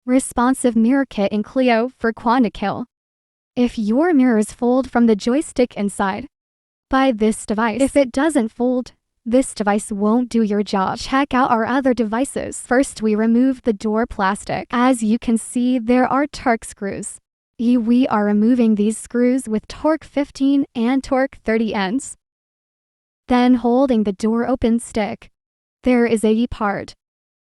Responsive mirror kit in Clio for Quantakill. If your mirrors fold from the joystick inside, buy this device. If it doesn't fold, this device won't do your job. Check out our other devices. First, we remove the door plastic. As you can see, there are torque screws. We are removing these screws with torque 15 and torque 30 ends. Then holding the door open stick, there is a part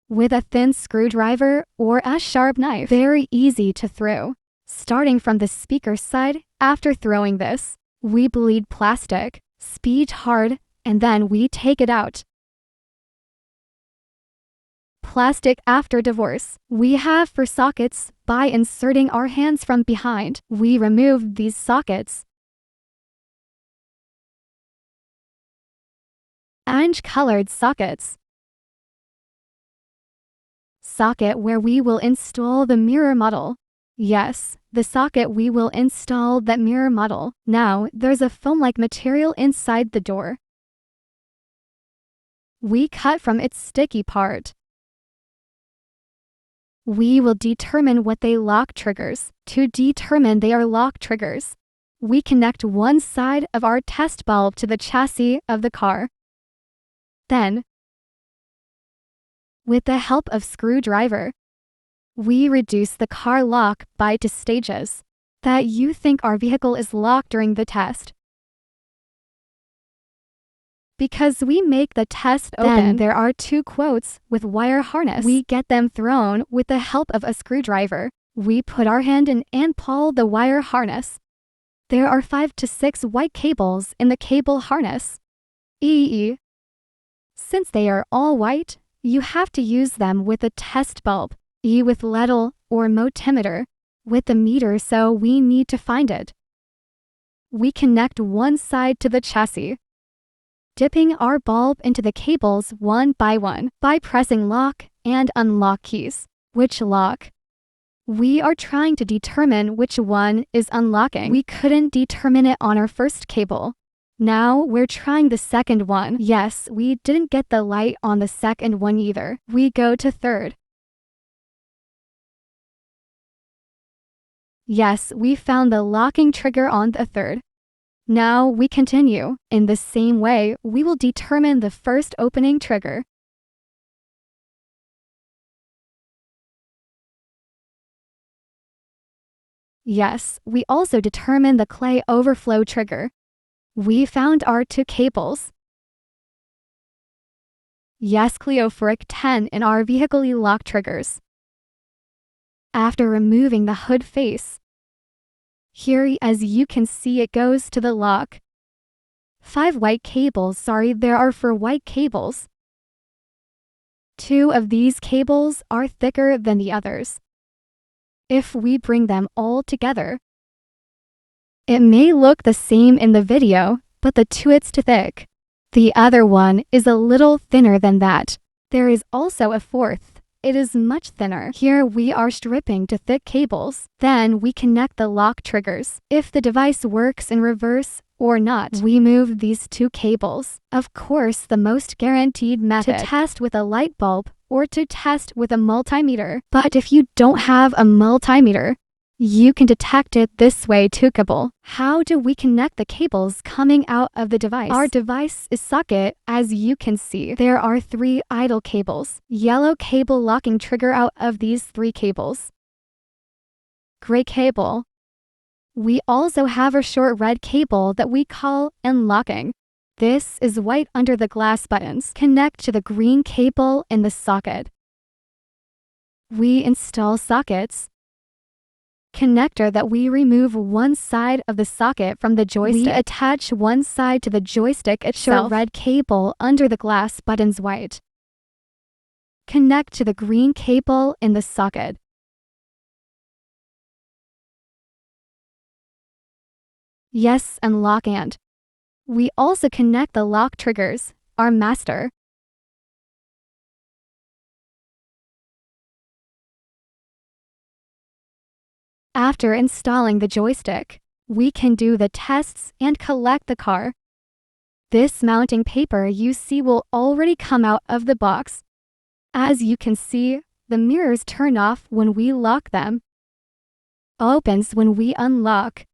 with a thin screwdriver or a sharp knife. Very easy to throw. Starting from the speaker side, after throwing this, we bleed plastic, speed hard, and then we take it out. Plastic after divorce. We have for sockets. By inserting our hands from behind, we remove these sockets. Orange-colored sockets. Socket where we will install the mirror module. Yes, the socket we will install that mirror module. Now, there's a foam-like material inside the door. We cut from its sticky part. We will determine what they lock triggers. To determine they are lock triggers, we connect one side of our test bulb to the chassis of the car. Then, with the help of screwdriver, we reduce the car lock by 2 stages that you think our vehicle is locked during the test. Because we make the test open, then there are 2 quotes with wire harness. We get them thrown with the help of a screwdriver. We put our hand in and pull the wire harness. There are 5 to 6 white cables in the cable harness. Since they are all white, you have to use them with a test bulb. With ladle or multimeter, with the meter, so we need to find it. We connect one side to the chassis, dipping our bulb into the cables one by one by pressing lock and unlock keys. Which lock? We are trying to determine which one is unlocking. We couldn't determine it on our first cable. Now we're trying the second one. Yes, we didn't get the light on the second one either. We go to third. Yes, we found the locking trigger on the third. Now we continue. In the same way, we will determine the first opening trigger. Yes, we also determine the clay overflow trigger. We found our 2 cables. Yes, Clio Frick 10 in our vehicle lock triggers. After removing the hood face, here as you can see it goes to the lock. 5 white cables, there are 4 white cables. 2 of these cables are thicker than the others. If we bring them all together, it may look the same in the video, but the 2 it's too thick. The other one is a little thinner than that. There is also a 4th. It is much thinner. Here we are stripping to thick cables. Then we connect the lock triggers. If the device works in reverse or not, we move these 2 cables. Of course, the most guaranteed method to test with a light bulb or to test with a multimeter. But if you don't have a multimeter, you can detect it this way too. How do we connect the cables coming out of the device? Our device is socket. As you can see, there are 3 idle cables. Yellow cable locking trigger out of these 3 cables. Gray cable. We also have a short red cable that we call unlocking. This is white under the glass buttons. Connect to the green cable in the socket. We install sockets. Connector that we remove one side of the socket from the joystick. We attach one side to the joystick itself. Short red cable under the glass buttons white. Connect to the green cable in the socket. Yes, unlock and we also connect the lock triggers, our master. After installing the joystick, we can do the tests and collect the car. This mounting paper you see will already come out of the box. As you can see, The mirrors turn off when we lock them. Opens when we unlock.